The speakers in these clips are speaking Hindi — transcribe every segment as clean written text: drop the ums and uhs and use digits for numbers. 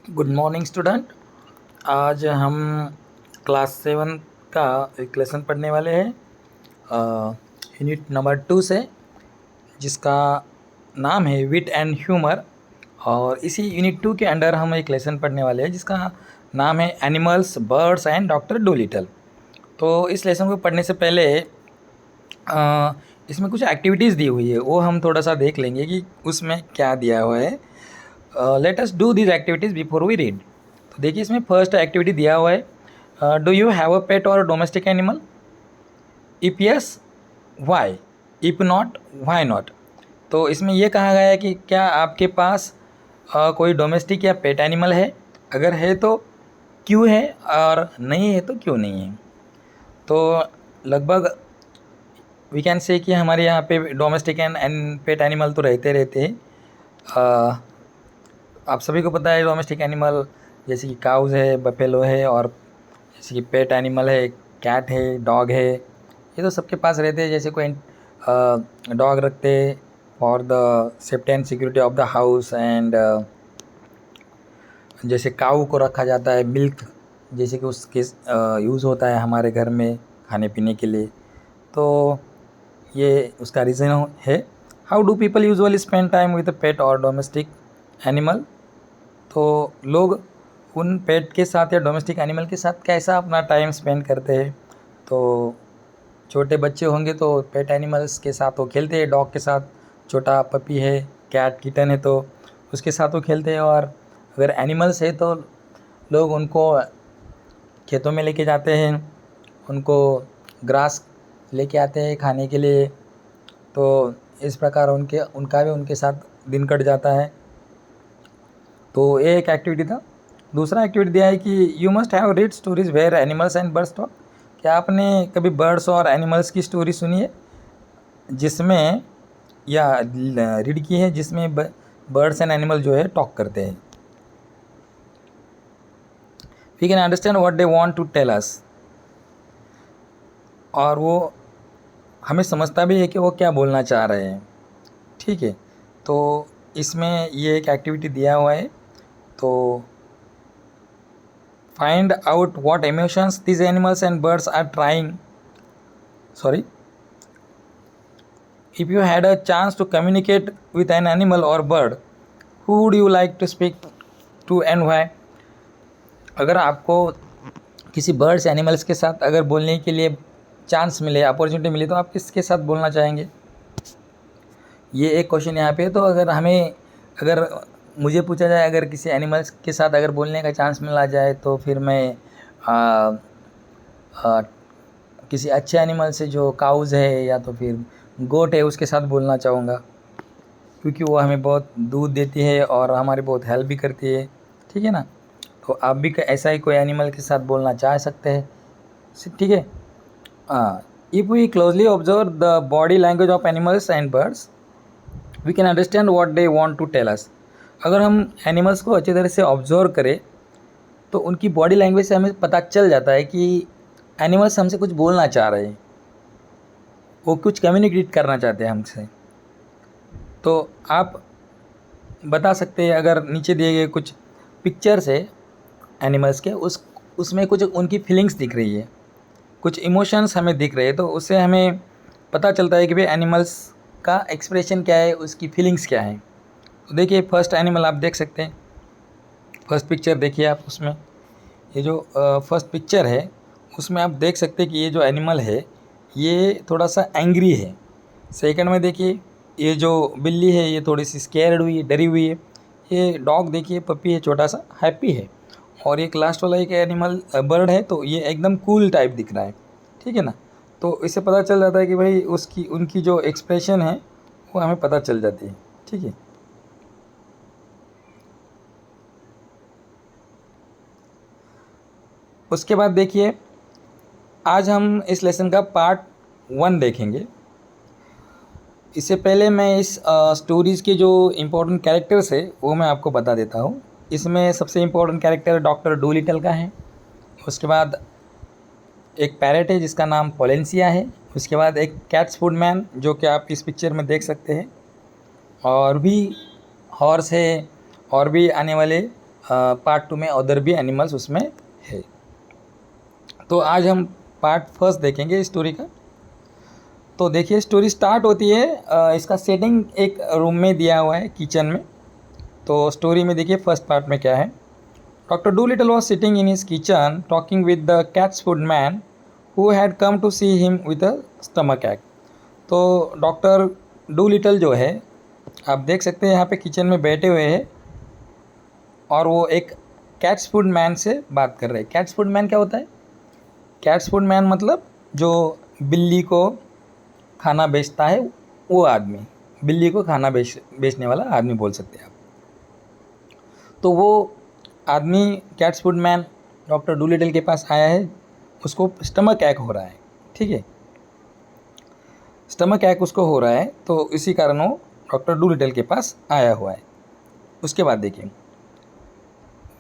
Good morning student. आज हम क्लास 7 का एक लेसन पढ़ने वाले हैं यूनिट नंबर 2 से, जिसका नाम है विट एंड ह्यूमर। और इसी यूनिट 2 के अंडर हम एक लेसन पढ़ने वाले हैं जिसका नाम है animals, birds and doctor Dolittle. तो इस लेसन को पढ़ने से पहले इसमें कुछ एक्टिविटीज़ दी हुई है, वो हम थोड़ा सा देख लेंगे कि उसमें क्या दिया हुआ है। Let us do these activities before we read. तो देखिए, इसमें फर्स्ट एक्टिविटी दिया हुआ है, do you have a pet और domestic animal? If yes, why? If not, why not? तो इसमें यह कहा गया है कि क्या आपके पास कोई डोमेस्टिक या पेट एनिमल है? अगर है तो क्यों है, और नहीं है तो क्यों नहीं है। तो लगभग वी कैन से कि हमारे यहाँ पे डोमेस्टिक एंड पेट एनिमल तो रहते हैं। आप सभी को पता है डोमेस्टिक एनिमल जैसे कि काउज है, बफेलो है, और जैसे कि पेट एनिमल है, कैट है, डॉग है। ये तो सबके पास रहते हैं। जैसे कोई डॉग रखते हैं for the safety and security of the house, and जैसे काऊ को रखा जाता है मिल्क, जैसे कि उसके यूज़ होता है हमारे घर में खाने पीने के लिए। तो ये उसका रीज़न है। How do people usually spend time with pet और डोमेस्टिक एनिमल? तो लोग उन पेट के साथ या डोमेस्टिक एनिमल के साथ कैसा अपना टाइम स्पेंड करते हैं। तो छोटे बच्चे होंगे तो पेट एनिमल्स के साथ वो खेलते हैं, डॉग के साथ। छोटा पपी है, कैट, किटन है, तो उसके साथ वो खेलते हैं। और अगर एनिमल्स है तो लोग उनको खेतों में लेके जाते हैं, उनको ग्रास लेके आते हैं खाने के लिए। तो इस प्रकार उनका भी उनके साथ दिन कट जाता है। तो ये एक एक्टिविटी था। दूसरा एक्टिविटी दिया है कि you must have read stories where animals and birds talk. क्या आपने कभी बर्ड्स और एनिमल्स की स्टोरी सुनी है जिसमें, या रीड की है जिसमें बर्ड्स एंड एनिमल जो है टॉक करते हैं? We can understand what they want to tell us, और वो हमें समझता भी है कि वो क्या बोलना चाह रहे हैं। ठीक है, तो इसमें ये एक एक्टिविटी दिया हुआ है। तो find out what emotions these animals and birds are trying. Sorry. If you had a chance to communicate with an animal or bird, who would you like to speak to and why? अगर आपको किसी बर्ड्स एनिमल्स के साथ अगर बोलने के लिए चांस मिले, अपॉर्चुनिटी मिले, तो आप किसके साथ बोलना चाहेंगे? ये एक क्वेश्चन यहाँ पे है। तो अगर मुझे पूछा जाए, अगर किसी एनिमल्स के साथ अगर बोलने का चांस मिला जाए, तो फिर मैं किसी अच्छे एनिमल से, जो काउज़ है या तो फिर गोट है, उसके साथ बोलना चाहूँगा, क्योंकि वो हमें बहुत दूध देती है और हमारी बहुत हेल्प भी करती है। ठीक है ना? तो आप भी ऐसा ही कोई एनिमल के साथ बोलना चाह सकते हैं। ठीक है। If we closely observe the body language of animals and birds, we can understand what they want to tell us. अगर हम एनिमल्स को अच्छी तरह से ऑब्जर्व करें तो उनकी बॉडी लैंग्वेज से हमें पता चल जाता है कि एनिमल्स हमसे कुछ बोलना चाह रहे हैं, वो कुछ कम्युनिकेट करना चाहते हैं हमसे। तो आप बता सकते हैं, अगर नीचे दिए गए कुछ पिक्चर्स है एनिमल्स के, उसमें कुछ उनकी फीलिंग्स दिख रही है, कुछ इमोशंस हमें दिख रहे हैं, तो उससे हमें पता चलता है कि भाई एनिमल्स का एक्सप्रेशन क्या है, उसकी फीलिंग्स क्या है। तो देखिए, फर्स्ट एनिमल आप देख सकते हैं। फर्स्ट पिक्चर देखिए आप, उसमें ये जो फर्स्ट पिक्चर है उसमें आप देख सकते हैं कि ये जो एनिमल है ये थोड़ा सा एंग्री है। सेकंड में देखिए, ये जो बिल्ली है ये थोड़ी सी स्केयर्ड हुई है, डरी हुई है। ये डॉग देखिए, पपी है, छोटा सा हैप्पी है। और एक लास्ट वाला एक एनिमल बर्ड है, तो ये एकदम कूल टाइप दिख रहा है। ठीक है ना? तो इससे पता चल जाता है कि भाई उनकी जो एक्सप्रेशन है वो हमें पता चल जाती है। ठीक है। उसके बाद देखिए, आज हम इस लेसन का पार्ट 1 देखेंगे। इससे पहले मैं इस स्टोरीज़ के जो इम्पोर्टेंट कैरेक्टर्स है वो मैं आपको बता देता हूँ। इसमें सबसे इम्पोर्टेंट कैरेक्टर डॉक्टर डूलिटल का है। उसके बाद एक पैरेट है जिसका नाम पोलेंसिया है। उसके बाद एक कैट्स फूडमैन, जो कि आप इस पिक्चर में देख सकते हैं। और भी हॉर्स है, और भी आने वाले पार्ट 2 में अदर भी एनिमल्स उसमें है। तो आज हम पार्ट फर्स्ट देखेंगे स्टोरी का। तो देखिए स्टोरी स्टार्ट होती है, इसका सेटिंग एक रूम में दिया हुआ है, किचन में। तो स्टोरी में देखिए फर्स्ट पार्ट में क्या है। Doctor Dolittle was sitting in his kitchen talking with the cat's food man who had come to see him with a stomach एक्ट। तो डॉक्टर डूलिटल जो है, आप देख सकते हैं यहाँ पे किचन में बैठे हुए हैं और वो एक कैट्स फूड मैन से बात कर रहे हैं। कैट्स फूड मैन क्या होता है? कैट्स फूड मैन मतलब जो बिल्ली को खाना बेचता है, वो आदमी, बिल्ली को खाना बेचने वाला आदमी बोल सकते हैं आप। तो वो आदमी cats food man doctor Dolittle के पास आया है, उसको स्टमक ऐक हो रहा है, ठीक है, स्टमक ऐक उसको हो रहा है, तो इसी कारण वो डॉक्टर डूलिटल के पास आया हुआ है। उसके बाद देखिए,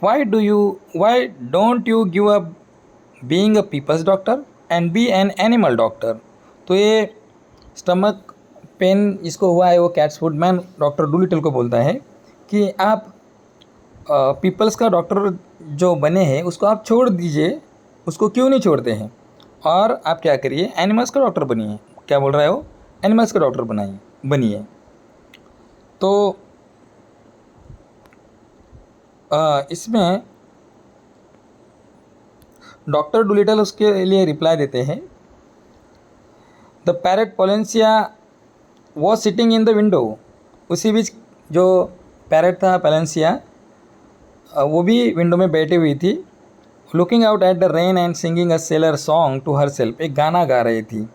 why don't you give up being a people's doctor and be an animal doctor. तो ये स्टमक पेन जिसको हुआ है, वो cat's food man doctor Dolittle को बोलता है कि आप पीपल्स का डॉक्टर जो बने हैं उसको आप छोड़ दीजिए, उसको क्यों नहीं छोड़ते हैं, और आप क्या करिए, एनिमल्स का डॉक्टर बनिए। क्या बोल रहा है वो? एनिमल्स का डॉक्टर बनिए। तो इसमें डॉक्टर डूलिटल उसके लिए रिप्लाई देते हैं, the parrot Polynesia was sitting in the window. उसी बीच जो पैरेट था पोलेंसिया, वो भी विंडो में बैठी हुई थी, looking out at the rain and singing a sailor song to herself. एक गाना गा रही थी।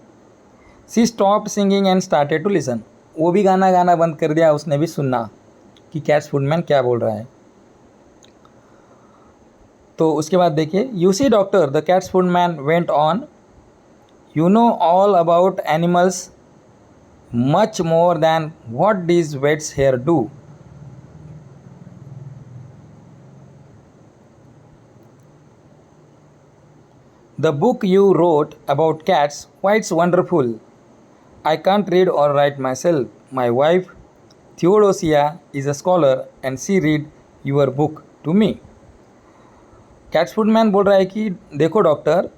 She stopped singing and started to listen. वो भी गाना बंद कर दिया, उसने भी सुनना कि कैट्स फूड मैन क्या बोल रहा है। तो उसके बाद देखिए, you see doctor, the cat's food man went on, you know all about animals much more than what these vets here do. The book you wrote about cats, why it's wonderful. I can't read or write myself. My wife Theodosia is a scholar and she read your book to me. Cats food man बोल रहा है कि देखो डॉक्टर,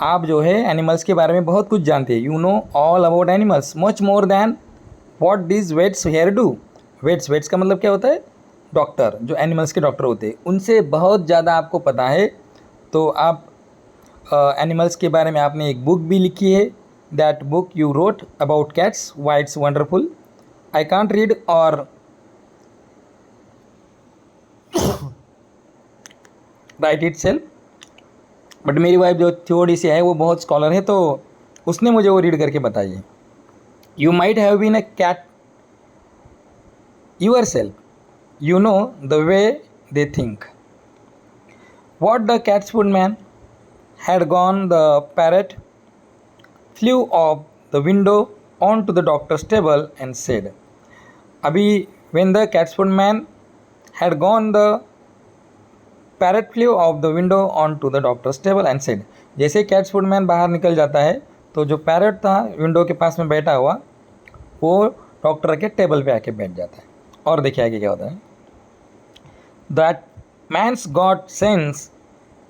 आप जो है एनिमल्स के बारे में बहुत कुछ जानते हैं। You know all about animals much more than what this vets here do. Vets का मतलब क्या होता है? डॉक्टर, जो एनिमल्स के डॉक्टर होते हैं, उनसे बहुत ज़्यादा आपको पता है। तो आप एनिमल्स के बारे में आपने एक बुक भी लिखी है, that book you wrote about cats, why it's wonderful. I can't read और राइट इट सेल्फ, बट मेरी वाइफ जो थ्योडी से है वो बहुत स्कॉलर है, तो उसने मुझे वो रीड करके बताई है। You might have been a cat yourself, you know the way they think. What the cat's food man had gone, the parrot flew off the window on to the doctor's table and said. अभी when the cat's food man had gone, the parrot flew off the window on to the doctor's table and said. जैसे कैट्स फूड मैन बाहर निकल जाता है, तो जो पैरेट था विंडो के पास में बैठा हुआ, वो डॉक्टर के टेबल पे आके बैठ जाता है। और देखिए आगे क्या होता है, दैट मैन्स गॉट सेंस।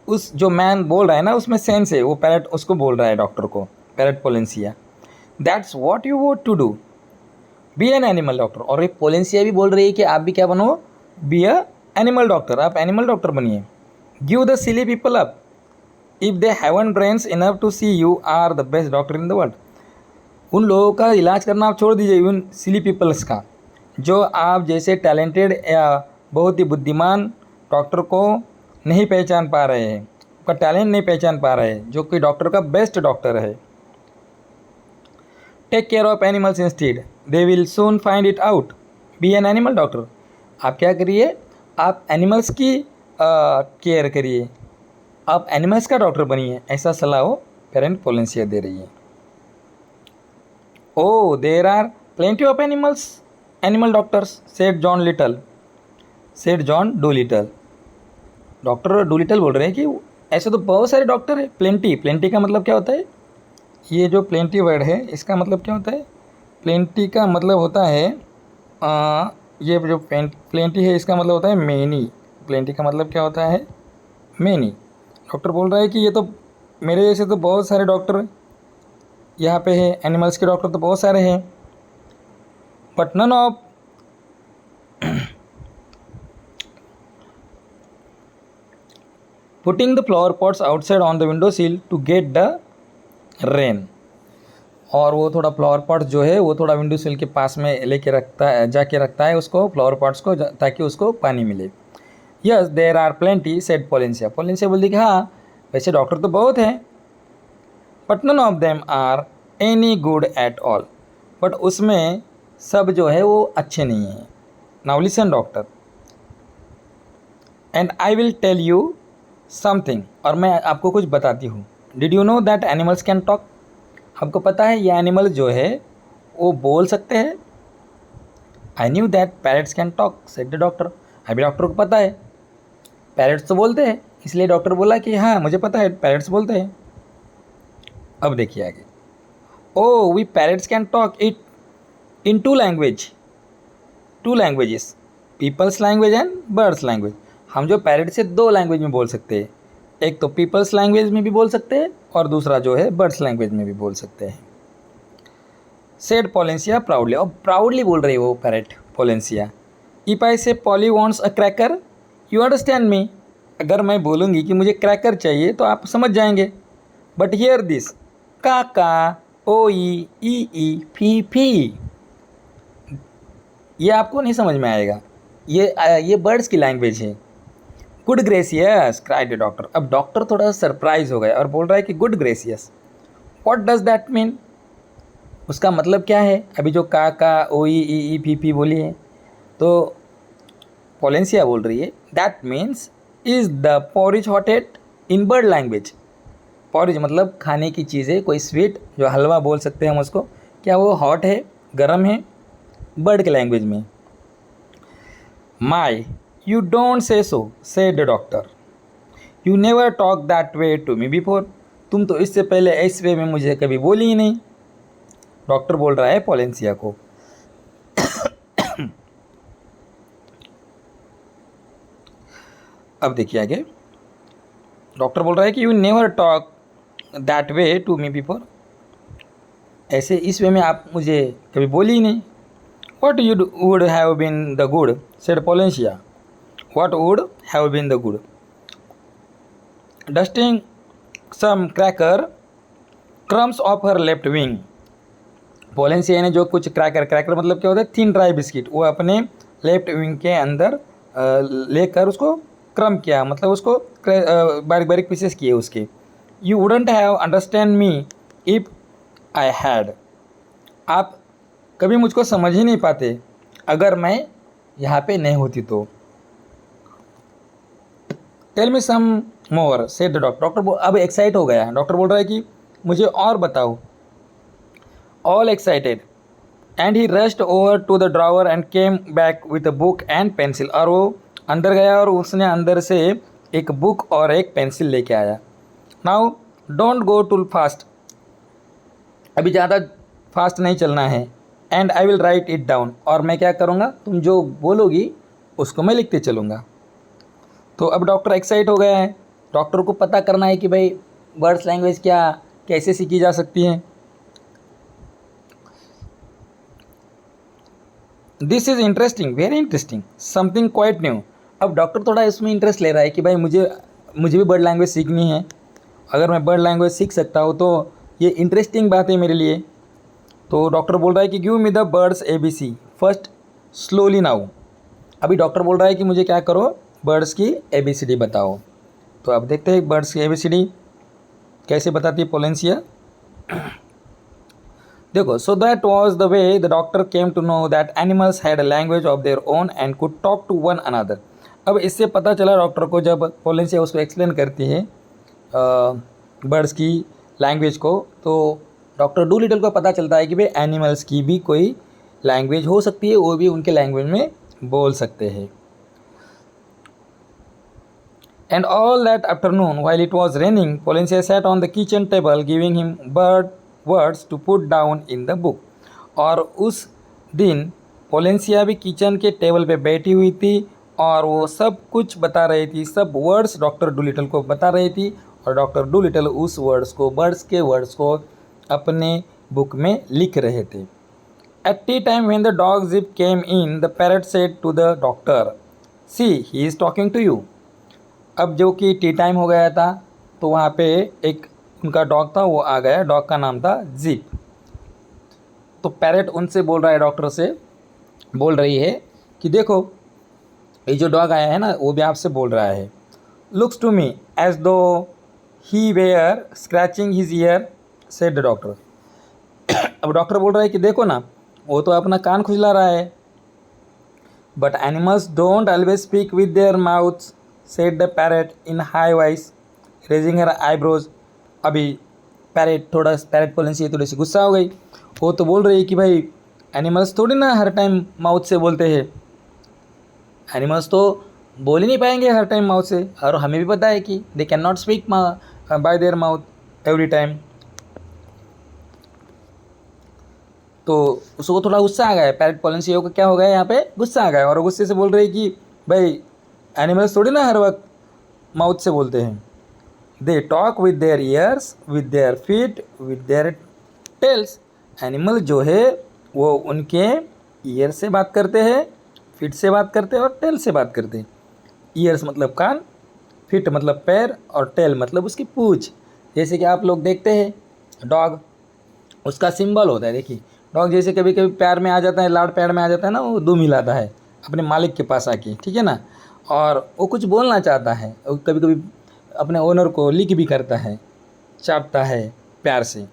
उस जो मैन बोल रहा है ना, उसमें सेंस है। वो पैरेट उसको बोल रहा है डॉक्टर को, parrot Polynesia, that's what you want to do, be an animal doctor. और ये पोलेंसिया भी बोल रही है कि आप भी क्या बनो, बी अ एनिमल डॉक्टर, आप एनिमल डॉक्टर बनिए। Give the silly people up, if they haven't brains enough to see you are the best doctor in the world. उन लोगों का इलाज करना आप छोड़ दीजिए, उन सिली पीपल्स का, जो आप जैसे टैलेंटेड या बहुत ही बुद्धिमान डॉक्टर को नहीं पहचान पा रहे हैं, उनका टैलेंट नहीं पहचान पा रहे हैं, जो कि डॉक्टर का बेस्ट डॉक्टर है। Take care of animals instead, they will soon find it out, be an animal doctor. आप क्या करिए, आप एनिमल्स की केयर करिए, आप एनिमल्स का डॉक्टर बनिए, ऐसा सलाह वो पेरेंट पोलेंसिया दे रही है। Oh there are plenty of animal doctors, said John Dolittle. Doctor Dolittle बोल रहे हैं कि ऐसे तो बहुत सारे डॉक्टर हैं। प्लेंटी का मतलब क्या होता है? ये जो प्लेंटी वर्ड है, इसका मतलब क्या होता है? प्लेंटी का मतलब होता है ये जो प्लेंटी है, इसका मतलब होता है मैनी, प्लेंटी का मतलब क्या होता है? मेनी। डॉक्टर बोल रहा है कि ये तो मेरे जैसे तो बहुत सारे डॉक्टर यहाँ पे है, एनिमल्स के डॉक्टर तो बहुत सारे हैं, but none of putting the flower pots outside on the window sill to get the rain. और वो थोड़ा फ्लावर पॉट जो है वो थोड़ा विंडो सिल के पास में लेके रखता है, जाके रखता है उसको, फ्लावर पॉट्स को, ताकि उसको पानी मिले। Yes there are plenty said Polynesia. Polynesia बोलती कि हाँ वैसे डॉक्टर तो बहुत हैं, but none of them are any good at all. But उसमें सब जो है वो अच्छे नहीं हैं। Now listen doctor, and I will tell you something. और मैं आपको कुछ बताती हूँ। Did you know that animals can talk? आपको पता है ये एनिमल जो है वो बोल सकते हैं? I knew that parrots can talk said the doctor. अभी डॉक्टर को पता है पैरट्स तो बोलते हैं, इसलिए डॉक्टर बोला कि हाँ मुझे पता है पैरट्स बोलते हैं। अब देखिए आगे। Oh we parrots can talk it in two languages, people's language and birds language. हम जो पैरट से दो लैंग्वेज में बोल सकते हैं, एक तो पीपल्स लैंग्वेज में भी बोल सकते हैं और दूसरा जो है बर्ड्स लैंग्वेज में भी बोल सकते हैं। Said Polynesia proudly. और प्राउडली बोल रही है वो parrot Polynesia. If I say Polly wants a cracker you understand me. अगर मैं बोलूँगी कि मुझे क्रैकर चाहिए तो आप समझ जाएंगे। बट हियर दिस काका ओ ई फी फी, ये आपको नहीं समझ में आएगा। ये बर्ड्स की लैंग्वेज है। Good gracious cried the doctor. अब डॉक्टर थोड़ा सरप्राइज हो गया और बोल रहा है कि good gracious, what does that mean? उसका मतलब क्या है? अभी जो का ओ ई फी फी बोली है तो पोलेंसिया बोल रही है that means is the porridge hot yet in bird language. Porridge मतलब खाने की चीज़ें, कोई स्वीट जो हलवा बोल सकते हैं हम उसको, क्या वो हॉट है, गर्म है बर्ड के लैंग्वेज में? माई you don't say so said the doctor, you never talk that way to me before. तुम तो इससे पहले इस वे में मुझे कभी बोली ही नहीं। डॉक्टर बोल रहा है पोलेंसिया को। अब देखिए आगे। डॉक्टर बोल रहा है कि you never talk that way to me before, ऐसे इस वे में आप मुझे कभी बोली ही नहीं। What would have been the good said Polynesia, what would have been the good dusting some cracker crumbs off her left wing. Polynesia ने जो कुछ क्रैकर मतलब क्या होता है, थिन ड्राई बिस्किट, वो अपने लेफ्ट विंग के अंदर लेकर उसको क्रम किया, मतलब उसको बारीक बारीक पीसेस किए उसके। You wouldn't have understand me if I had. आप कभी मुझको समझ ही नहीं पाते अगर मैं यहाँ पे नहीं होती तो। Tell me some more said the doctor. Doctor अब एक्साइट हो गया। डॉक्टर बोल रहा है कि मुझे और बताओ। All excited and he rushed over to the drawer and came back with a book and pencil. और वो अंदर गया और उसने अंदर से एक बुक और एक पेंसिल लेके आया। Now don't go too fast, अभी ज़्यादा फास्ट नहीं चलना है। And I will write it down, और मैं क्या करूँगा, तुम जो बोलोगी उसको मैं लिखते चलूँगा। तो अब डॉक्टर एक्साइट हो गया है। डॉक्टर को पता करना है कि भाई बर्ड्स लैंग्वेज क्या कैसे सीखी जा सकती है। This is interesting, very interesting, something quite new. अब डॉक्टर थोड़ा इसमें इंटरेस्ट ले रहा है कि भाई मुझे भी बर्ड लैंग्वेज सीखनी है। अगर मैं बर्ड लैंग्वेज सीख सकता हूँ तो ये इंटरेस्टिंग बात है मेरे लिए। तो डॉक्टर बोल रहा है कि give me the birds ABC first slowly now. अभी डॉक्टर बोल रहा है कि मुझे क्या करो, बर्ड्स की ABCD बताओ। तो अब देखते हैं बर्ड्स की ABCD कैसे बताती है पोलेंसिया। देखो, so that was the way the doctor came to know that animals had a language of their own and could talk to one another. अब इससे पता चला डॉक्टर को, जब पोलेंसिया उसको एक्सप्लेन करती है बर्ड्स की लैंग्वेज को, तो डॉक्टर डूलिटल को पता चलता है कि भाई एनिमल्स की भी कोई लैंग्वेज हो सकती है, वो भी उनके लैंग्वेज में बोल सकते हैं। And all that afternoon, while it was raining, Polencia sat on the kitchen table, giving him words to put down in the book. और उस दिन पोलेंसिया भी किचन के टेबल पे बैठी हुई थी और वो सब कुछ बता रही थी, सब वर्ड्स डॉक्टर डूलिटल को बता रही थी, और डॉक्टर डूलिटल उस वर्ड्स को, बर्ड्स के वर्ड्स को अपने बुक में लिख रहे थे। At the time when the dog Jip came in, the parrot said to the doctor, see he is talking to you. अब जो कि टी टाइम हो गया था, तो वहाँ पे एक उनका डॉग था, वो आ गया, डॉग का नाम था जिप। तो पैरट उनसे बोल रहा है, डॉक्टर से बोल रही है कि देखो ये जो डॉग आया है ना, वो भी आपसे बोल रहा है। Looks to me as though he were scratching his ear, said the doctor. अब डॉक्टर बोल रहा है कि देखो ना, वो तो अपना कान खुजला रहा है। But animals don't always speak with their mouths, said the parrot in high voice raising her eyebrows. अभी पैरट बोलने से थोड़ी सी गुस्सा हो गई। वो तो बोल रही है कि भाई एनिमल्स थोड़ी ना हर टाइम माउथ से बोलते हैं, एनिमल्स तो बोल ही नहीं पाएंगे हर टाइम माउथ से, और हमें भी पता है कि they can not speak bye their mouth every time. तो उसको थोड़ा गुस्सा आ गया है, पैरट पोलेंसियो को क्या हो गया यहाँ पे, गुस्सा आ गया, और गुस्से से बोल रही कि भाई एनिमल्स थोड़ी ना हर वक्त माउथ से बोलते हैं, they talk with their years, with their feet, with their tales. Animal जो है वो उनके ईयर से बात करते हैं, फीट से बात करते हैं, और टेल से बात करते हैं। ईयर्स मतलब कान, फीट मतलब पैर, और टेल मतलब उसकी पूँछ। जैसे कि आप लोग देखते हैं डॉग, उसका सिंबल होता है, देखिए डॉग जैसे कभी कभी प्यार में आ जाता है, लाड़ प्यार में आ जाता है ना, वो दुम हिलाता है अपने मालिक के पास आके, ठीक है ना, और वो कुछ बोलना चाहता है, और कभी कभी अपने ओनर को लिक भी करता है, चाटता है प्यार से।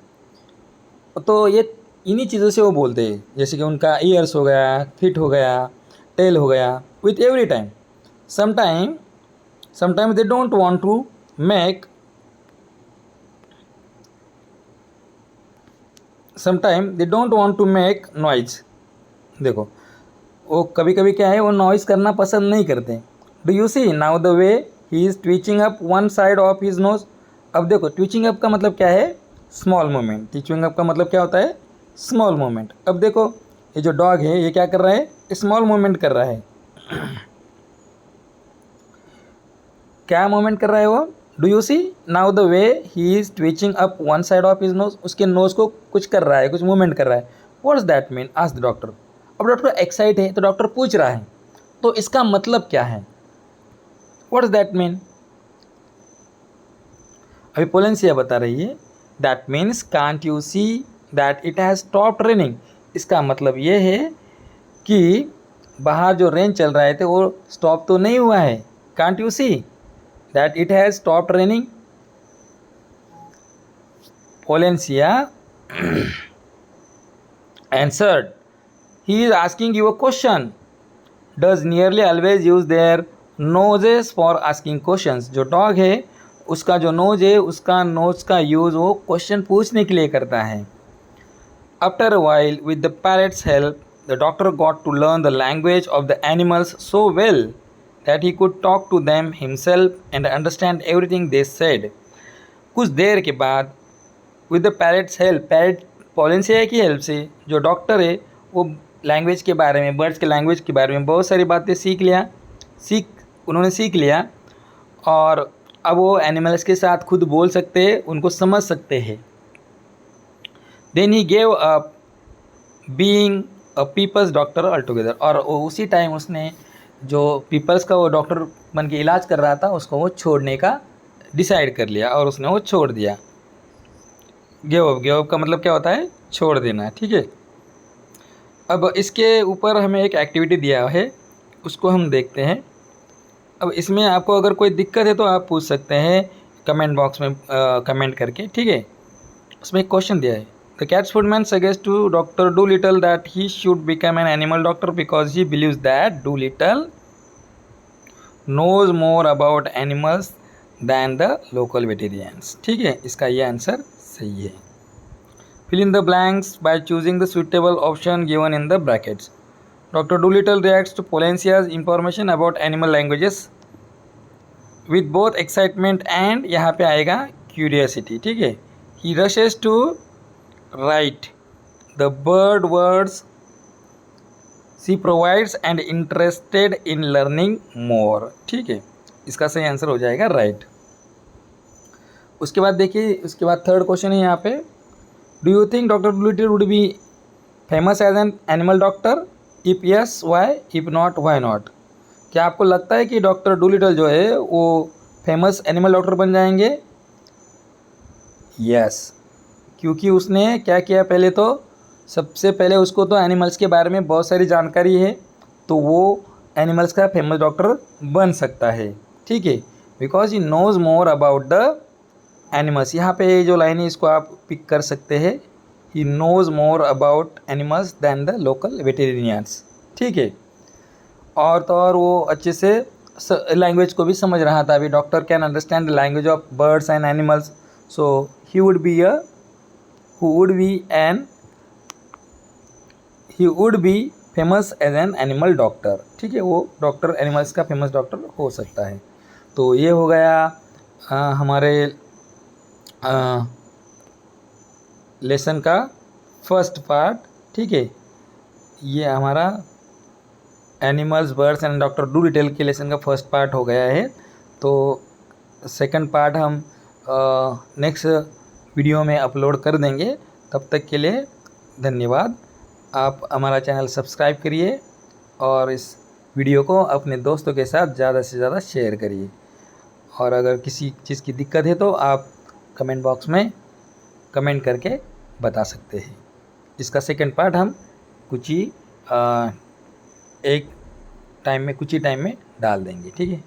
तो ये इन्हीं चीज़ों से वो बोलते हैं, जैसे कि उनका ईयर्स हो गया, फिट हो गया, टेल हो गया, with every time. Sometime they don't want to make, sometime they don't want to make noise. देखो वो कभी कभी क्या है, वो नॉइज़ करना पसंद नहीं करते। Do you see now the way he is twitching up one side of his nose. अब देखो ट्विचिंग अप का मतलब क्या है, स्मॉल मूवमेंट। ट्विचिंग अप का मतलब क्या होता है, स्मॉल मूवमेंट। अब देखो ये जो डॉग है ये क्या कर रहा है, स्मॉल मूवमेंट कर रहा है। क्या मूवमेंट कर रहा है वो, do you see now the way he is twitching up one side of his nose, उसके नोज़ को कुछ कर रहा है, कुछ मूवमेंट कर रहा है। What is that mean, asked the doctor. अब डॉक्टर एक्साइट है, तो डॉक्टर पूछ रहा है तो इसका मतलब क्या है, व्हाट इज़ दैट मीन। अभी पोलेंसिया बता रही है, that means can't you see that it has stopped raining. इसका मतलब ये है कि बाहर जो रेन चल रहा है तो वो स्टॉप तो नहीं हुआ है। Can't you see that it has stopped raining. Polynesia answered, he is asking you a question, does nearly always use their noses for asking questions। जो डॉग है उसका जो नोज है, उसका नोज का यूज़ वो क्वेश्चन पूछने के लिए करता है। After a while with the parrot's help, the doctor got to learn the language of the animals so well that he could talk to them himself and understand everything they said। कुछ देर के बाद with the parrot's help, parrot Polynesia की हेल्प से जो डॉक्टर है वो लैंग्वेज के बारे में, बर्ड्स के लैंग्वेज के बारे में बहुत सारी बातें उन्होंने सीख लिया, और अब वो एनिमल्स के साथ खुद बोल सकते हैं, उनको समझ सकते हैं। Then he gave up being a people's doctor altogether. और उसी टाइम उसने जो पीपल्स का वो डॉक्टर बन के इलाज कर रहा था, उसको वो छोड़ने का डिसाइड कर लिया, और उसने वो छोड़ दिया। गिव अप का मतलब क्या होता है, छोड़ देना, ठीक है। अब इसके ऊपर हमें एक एक्टिविटी दिया है, उसको हम देखते हैं। अब इसमें आपको अगर कोई दिक्कत है तो आप पूछ सकते हैं कमेंट बॉक्स में कमेंट करके, ठीक है। उसमें एक क्वेश्चन दिया है, the cat's food man suggest to doctor Doolittle that he should become an animal doctor because he believes that Doolittle knows more about animals than the local veterinarians. ठीक है, इसका ये आंसर सही है। Fill in the blanks by choosing the suitable option given in the brackets. Dr. Dolittle reacts to Polencia's information about animal languages with both excitement and यहाँ पे आएगा curiosity, ठीक है। He rushes to write the bird words she provides and interested in learning more. ठीक है, इसका सही आंसर हो जाएगा राइट। उसके बाद देखिए, उसके बाद थर्ड क्वेश्चन है यहाँ पे, do you think doctor Dolittle would be famous as an animal doctor? If yes why, if not why not. क्या आपको लगता है कि डॉक्टर डूलिटल जो है वो फेमस एनिमल डॉक्टर बन जाएंगे? यस, क्योंकि उसने क्या किया, पहले तो सबसे पहले उसको तो एनिमल्स के बारे में बहुत सारी जानकारी है, तो वो एनिमल्स का फेमस डॉक्टर बन सकता है। ठीक है, because he knows more about the animals. यहाँ पे जो लाइन है इसको आप पिक कर सकते हैं, he knows more about animals than the local veterinarians. ठीक है, और तो और वो अच्छे से लैंग्वेज को भी समझ रहा था। अभी doctor can understand the language of birds and animals, so he would be famous as an animal doctor. ठीक है, वो डॉक्टर एनिमल्स का फेमस डॉक्टर हो सकता है। तो ये हो गया हमारे लेसन का फर्स्ट पार्ट। ठीक है, ये हमारा animals, birds and doctor Dolittle के लेसन का फर्स्ट पार्ट हो गया है। तो सेकंड पार्ट हम नेक्स्ट वीडियो में अपलोड कर देंगे। तब तक के लिए धन्यवाद। आप हमारा चैनल सब्सक्राइब करिए और इस वीडियो को अपने दोस्तों के साथ ज़्यादा से ज़्यादा शेयर करिए। और अगर किसी चीज़ की दिक्कत है तो आप कमेंट बॉक्स में कमेंट करके बता सकते हैं। इसका सेकंड पार्ट हम कुछ ही टाइम में डाल देंगे। ठीक है।